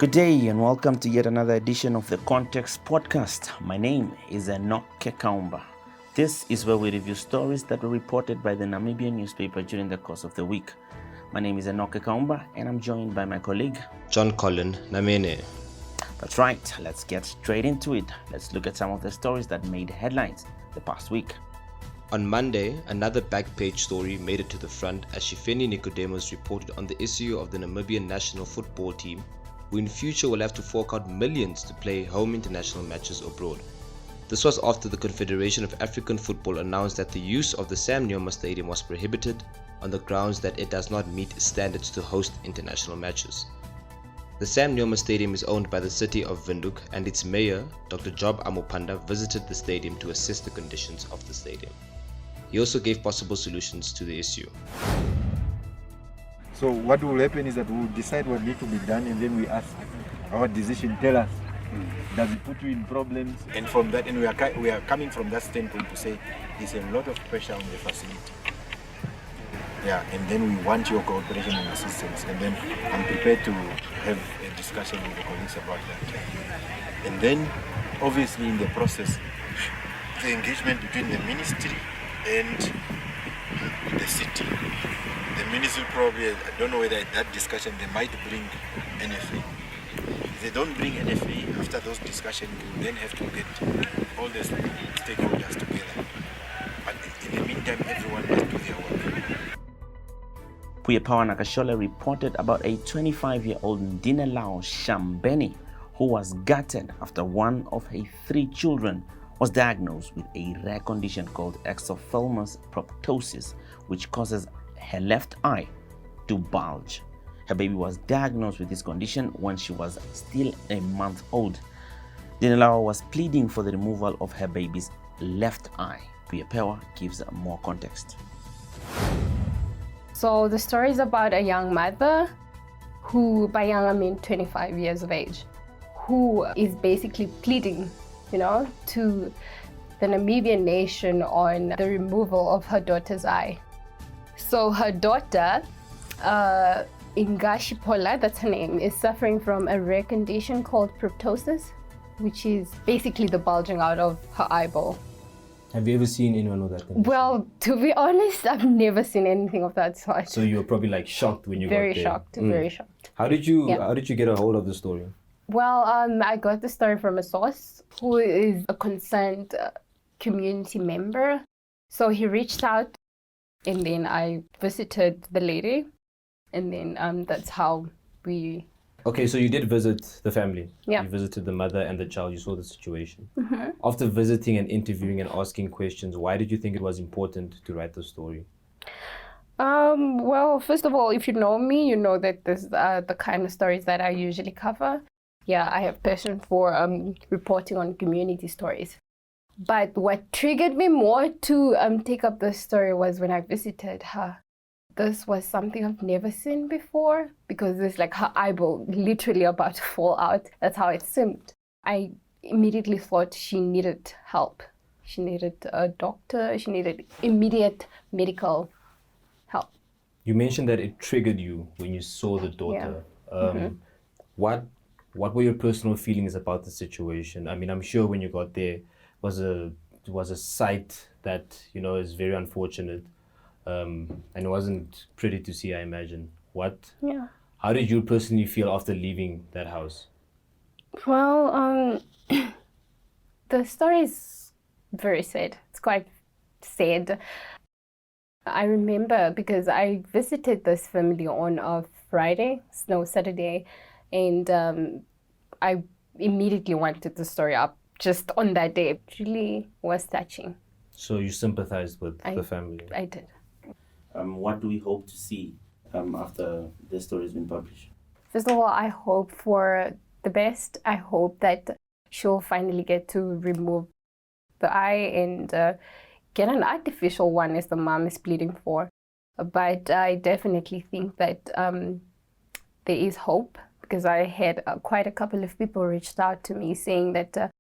Good day and welcome to yet another edition of the Context Podcast. My name is Enoke Kaumba. This is where we review stories that were reported by the Namibian newspaper during the course of the week. My name is Enoke Kaumba and I'm joined by my colleague John-Colin, Namene. That's right, let's get straight into it. Let's look at some of the stories that made headlines the past week. On Monday, another back-page story made it to the front as Shifeni Nicodemus reported on the issue of the Namibian national football team, who in future will have to fork out millions to play home international matches abroad. This was after the Confederation of African Football announced that the use of the Sam Nujoma Stadium was prohibited on the grounds that it does not meet standards to host international matches. The Sam Nujoma Stadium is owned by the city of Windhoek, and its mayor, Dr. Job Amopanda, visited the stadium to assess the conditions of the stadium. He also gave possible solutions to the issue. So what will happen is that we will decide what needs to be done, and then we ask our decision, tell us, does it put you in problems? And from that, and we are coming from that standpoint to say there's a lot of pressure on the facility. Yeah, and then we want your cooperation and assistance, and then I'm prepared to have a discussion with the colleagues about that. And then, obviously, in the process, the engagement between the ministry and the city. The ministry probably, I don't know whether at that discussion they might bring NFA. If they don't bring NFA, after those discussions, we then have to get all the stakeholders together. But in the meantime, everyone must do their work. Puyepawa Nakashola reported about a 25-year-old Ndinelao Shambeni who was gutted after one of her 3 children was diagnosed with a rare condition called exophthalmos proptosis, which causes her left eye to bulge. Her baby was diagnosed with this condition when she was still a month old. Dinelawa was pleading for the removal of her baby's left eye. Puyepawa gives more context. So the story is about a young mother who, by young I mean 25 years of age, who is basically pleading, to the Namibian nation on the removal of her daughter's eye. So her daughter, Ingashipola, that's her name, is suffering from a rare condition called proptosis, which is basically the bulging out of her eyeball. Have you ever seen anyone with that condition? Well, to be honest, I've never seen anything of that sort. So you were probably shocked when you got there. Very shocked. How did you get a hold of the story? Well, I got the story from a source who is a concerned community member. So he reached out, and then I visited the lady, and then that's how we... Okay, so you did visit the family. Yeah. You visited the mother and the child. You saw the situation. Mm-hmm. After visiting and interviewing and asking questions, why did you think it was important to write the story? Well, first of all, if you know me, you know that this the kind of stories that I usually cover. Yeah, I have passion for reporting on community stories. But what triggered me more to take up this story was when I visited her. This was something I've never seen before, because it's like her eyeball literally about to fall out. That's how it seemed. I immediately thought she needed help. She needed a doctor. She needed immediate medical help. You mentioned that it triggered you when you saw the daughter. Yeah. What were your personal feelings about the situation? I mean, I'm sure when you got there was a sight that is very unfortunate, and it wasn't pretty to see, I imagine. How did you personally feel after leaving that house? Well, the story is very sad. It's quite sad. I remember because I visited this family on a Saturday, and I immediately wanted the story up just on that day. It really was touching. So you sympathized with the family? I did. What do we hope to see after the story has been published? First of all, I hope for the best. I hope that she'll finally get to remove the eye and get an artificial one, as the mom is pleading for. But I definitely think that there is hope, because I had quite a couple of people reached out to me saying that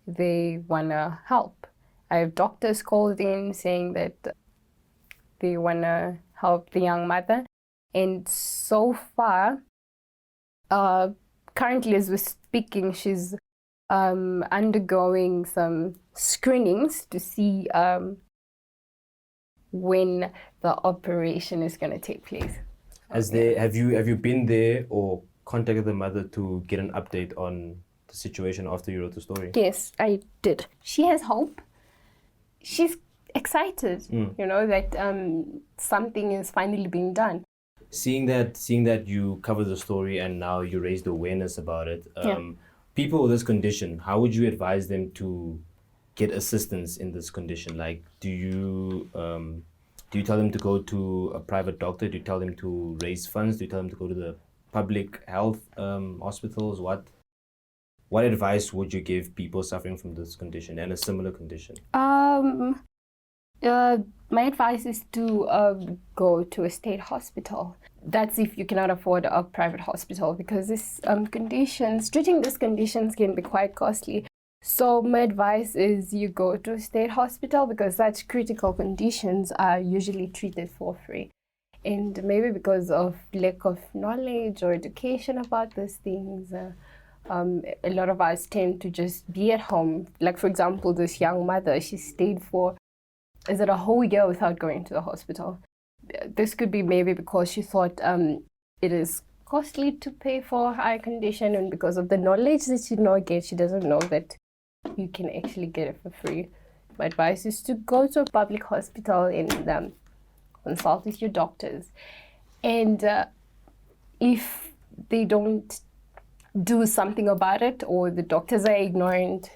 they want to help. I have doctors called in saying that they want to help the young mother. And so far, currently, as we're speaking, she's undergoing some screenings to see when the operation is going to take place. Have you been there or contacted the mother to get an update on the situation after you wrote the story? Yes, I did. She has hope. She's excited, that something is finally being done. Seeing that you covered the story and now you raised awareness about it, people with this condition, how would you advise them to get assistance in this condition? Like, do you tell them to go to a private doctor? Do you tell them to raise funds? Do you tell them to go to the public health hospitals? What advice would you give people suffering from this condition and a similar condition? My advice is to go to a state hospital. That's if you cannot afford a private hospital, because this treating these conditions can be quite costly. So my advice is you go to a state hospital, because such critical conditions are usually treated for free. And maybe because of lack of knowledge or education about these things, a lot of us tend to just be at home. Like, for example, this young mother, she stayed for a whole year without going to the hospital. This could be maybe because she thought it is costly to pay for eye condition, and because of the knowledge that she not get, she doesn't know that you can actually get it for free. My advice is to go to a public hospital and consult with your doctors. And if they don't do something about it, or the doctors are ignorant,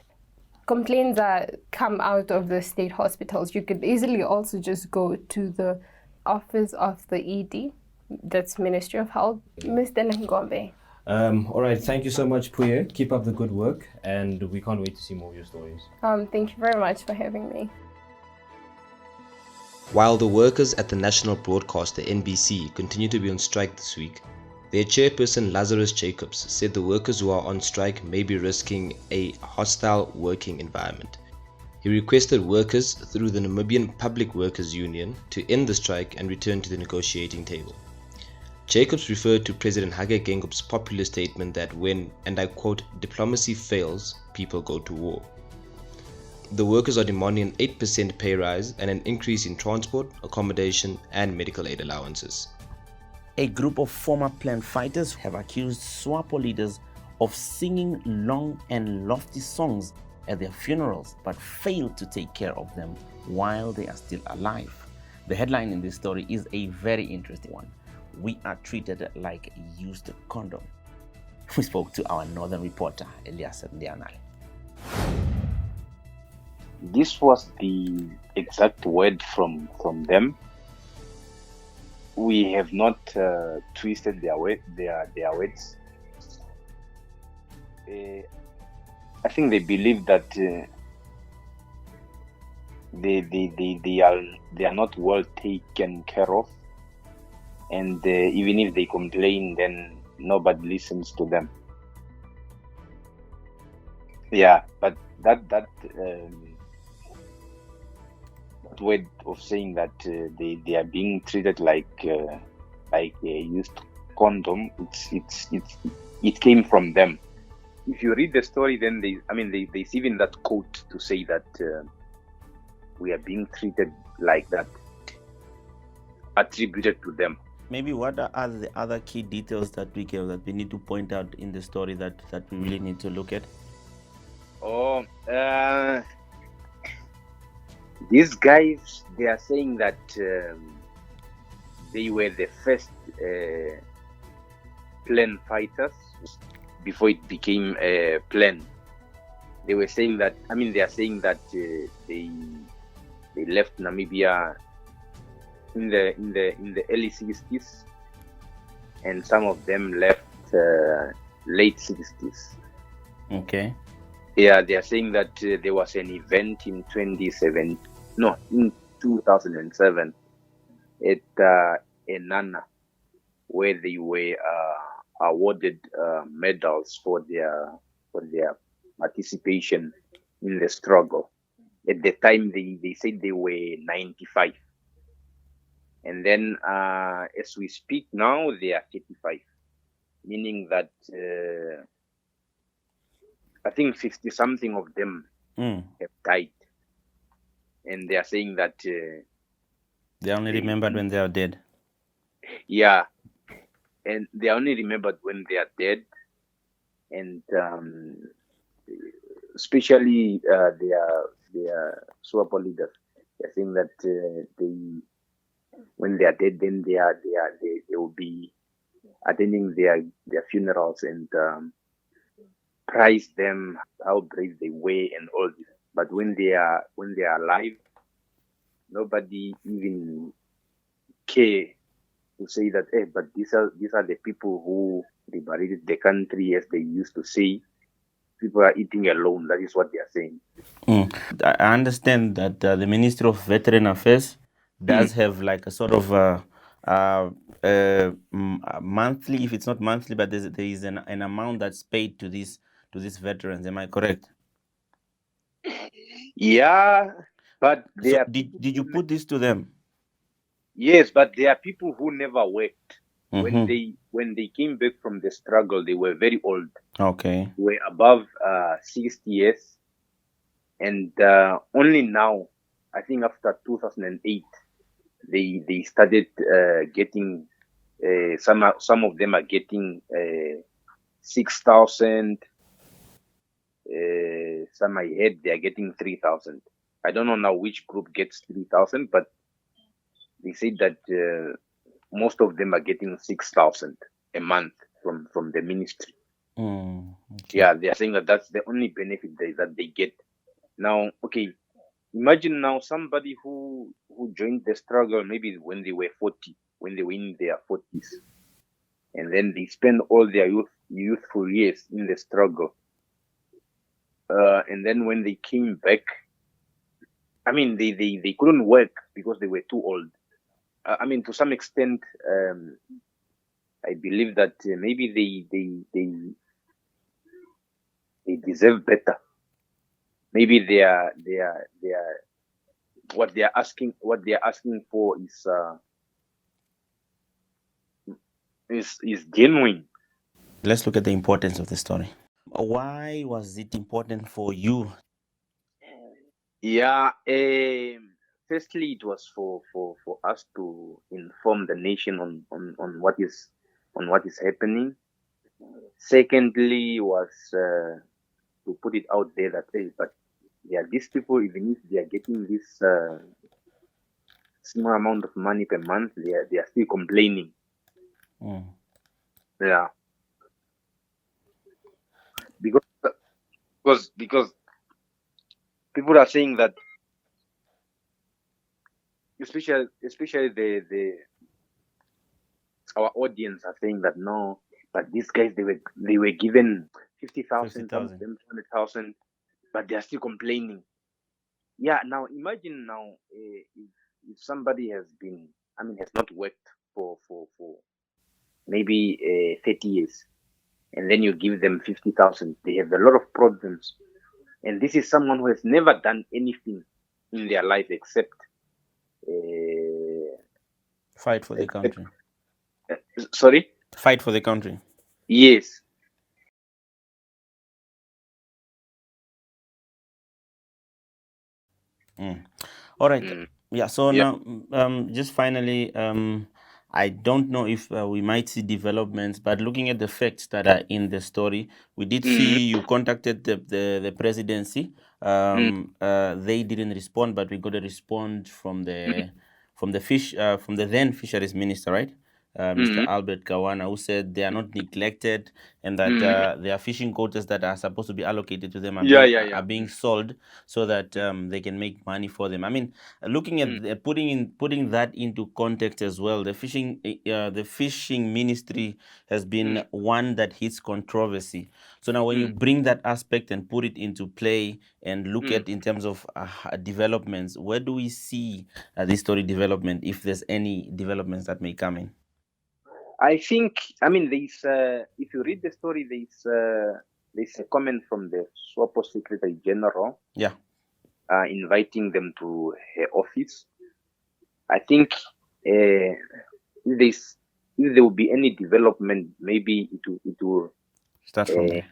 complaints that come out of the state hospitals, you could easily also just go to the office of the ED, that's Ministry of Health, Mr. Ngombe. All right, thank you so much, Puye. Keep up the good work, and we can't wait to see more of your stories. Thank you very much for having me. While the workers at the national broadcaster NBC continue to be on strike this week, their chairperson Lazarus Jacobs said the workers who are on strike may be risking a hostile working environment. He requested workers through the Namibian Public Workers Union to end the strike and return to the negotiating table. Jacobs referred to President Hage Gengob's popular statement that when, and I quote, diplomacy fails, people go to war. The workers are demanding an 8% pay rise and an increase in transport, accommodation, and medical aid allowances. A group of former Plan fighters have accused SWAPO leaders of singing long and lofty songs at their funerals, but failed to take care of them while they are still alive. The headline in this story is a very interesting one. We are treated like a used condom. We spoke to our northern reporter, Elias Ndianale. This was the exact word from them. We have not twisted their words. I think they believe that they are not well taken care of, and even if they complain, then nobody listens to them. Yeah, but that word of saying that they are being treated like a used condom, it came from them. If you read the story, then there's even that quote to say that we are being treated like that, attributed to them. Maybe what are the other key details that we give that we need to point out in the story that we really need to look at? These guys, they are saying that they were the first Plan fighters before it became a Plan. They were saying that, they are saying that they left Namibia in the early 60s, and some of them left late 60s. Okay. Yeah, they are saying that there was an event in 2007 at Enana, where they were awarded medals for their participation in the struggle. At the time, they said they were 95. And then, as we speak now, they are 35. meaning that I think 50 something of them have died, and they are saying that they only remembered when they are dead. Yeah, and they are only remembered when they are dead, and especially their Swapo leaders. They're saying that when they are dead, then they will be attending their funerals and praise them how brave they were and all this. But when they are alive, nobody even care to say that, hey, but these are the people who liberated the country, as they used to say. People are eating alone. That is what they are saying. I understand that the Ministry of Veteran Affairs does have like a sort of monthly, if it's not monthly, but there is an amount that's paid to these veterans. Am I correct? Yeah, but So did you put this to them? Yes, but there are people who never worked. Mm-hmm. When they came back from the struggle, they were very old. Okay. They were above 60 years, and only now, I think after 2008, they started getting. Some of them are getting 6,000. Some I heard they are getting 3,000. I don't know now which group gets 3,000, but they said that most of them are getting 6,000 a month from the ministry. Okay. Yeah, they are saying that that's the only benefit that they get. Now, okay, imagine now somebody who joined the struggle maybe when they were 40, when they were in their 40s, and then they spend all their youthful years in the struggle. And then when they came back, I mean, they couldn't work because they were too old. I mean, to some extent, I believe that maybe they deserve better. Maybe they are what they are asking for is genuine. Let's look at the importance of the story. Why was it important for you? Yeah. Firstly, it was for us to inform the nation on what is happening. Secondly, was to put it out there that, hey, but there are these people, even if they are getting this small amount of money per month, they are still complaining. Yeah, because people are saying that, especially our audience are saying that, no, but these guys, they were given 50,000, some of them 200,000, but they are still complaining. Yeah, now imagine now if somebody has not worked for maybe 30 years, and then you give them 50,000, they have a lot of problems. And this is someone who has never done anything in their life except fight for the country. Sorry? Fight for the country. Yes. All right. Yeah. So now, just finally, I don't know if we might see developments, but looking at the facts that are in the story, we did see you contacted the presidency. They didn't respond, but we got a response from the from the then fisheries minister, right? Mr. Albert Kawana, who said they are not neglected and that there are fishing quotas that are supposed to be allocated to them are being sold so that they can make money for them. I mean, looking at putting that into context as well, the fishing ministry has been one that hits controversy. So now when you bring that aspect and put it into play and look at in terms of developments, where do we see this story development, if there's any developments that may come in? I think, there's if you read the story, there's a comment from the SWAPO Secretary General. Yeah. Inviting them to her office. I think if if there will be any development, maybe it will Start from there.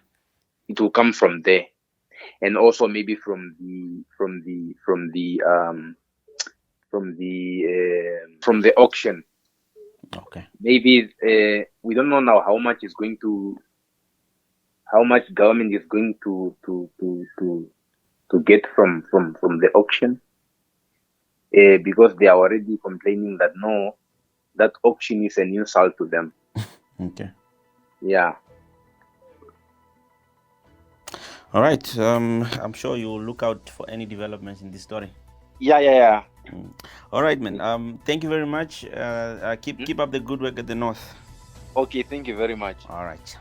it will come from there, and also maybe from the auction. Okay. Maybe we don't know now how much government is going to get from the auction, because they are already complaining that no, that auction is an insult to them. Okay. Yeah. All right. I'm sure you'll look out for any developments in this story. Yeah. All right, man. Thank you very much. Keep up the good work at the North. Okay, thank you very much. All right.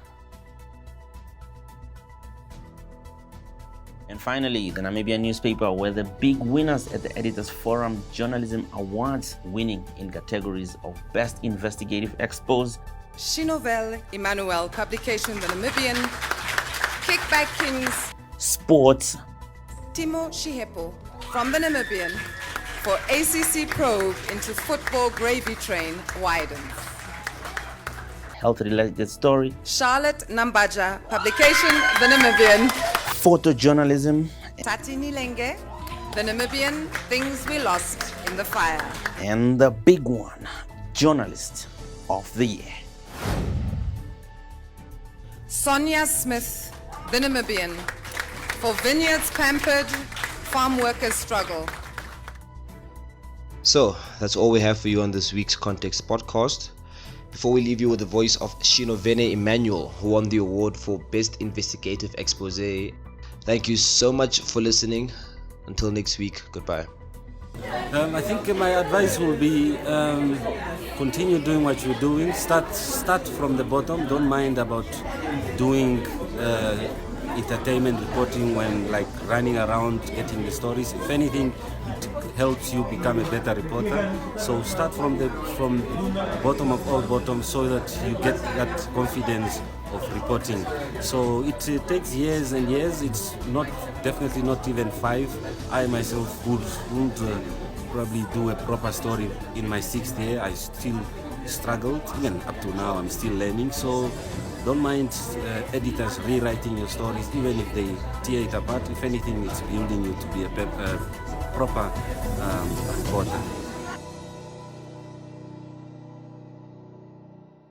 And finally, the Namibian newspaper were the big winners at the Editors Forum Journalism Awards, winning in categories of Best Investigative Expose, Shinovel Emmanuel publication The Namibian, Kickback Kings, Sports, Timo Shihepo from The Namibian for ACC probe into football gravy train widens. Health-related story, Charlotte Nambaja publication The Namibian, photojournalism, Tati Nilenge, The Namibian, Things We Lost in the Fire. and the big one, Journalist of the Year. Sonia Smith, The Namibian, for Vineyards Pampered, Farm Workers Struggle. So, that's all we have for you on this week's Context podcast. Before we leave you with the voice of Shinovene Emmanuel, who won the award for Best Investigative Expose, thank you so much for listening. Until next week, goodbye. I think my advice will be continue doing what you're doing. Start from the bottom. Don't mind about doing entertainment reporting when like running around getting the stories. If anything, it helps you become a better reporter. So start from the bottom of all bottoms so that you get that confidence of reporting. So it takes years and years. It's definitely not even 5. I myself would probably do a proper story in my 6th year. I still struggled, even up to now I'm still learning. So don't mind editors rewriting your stories, even if they tear it apart. If anything, it's building you to be a proper reporter.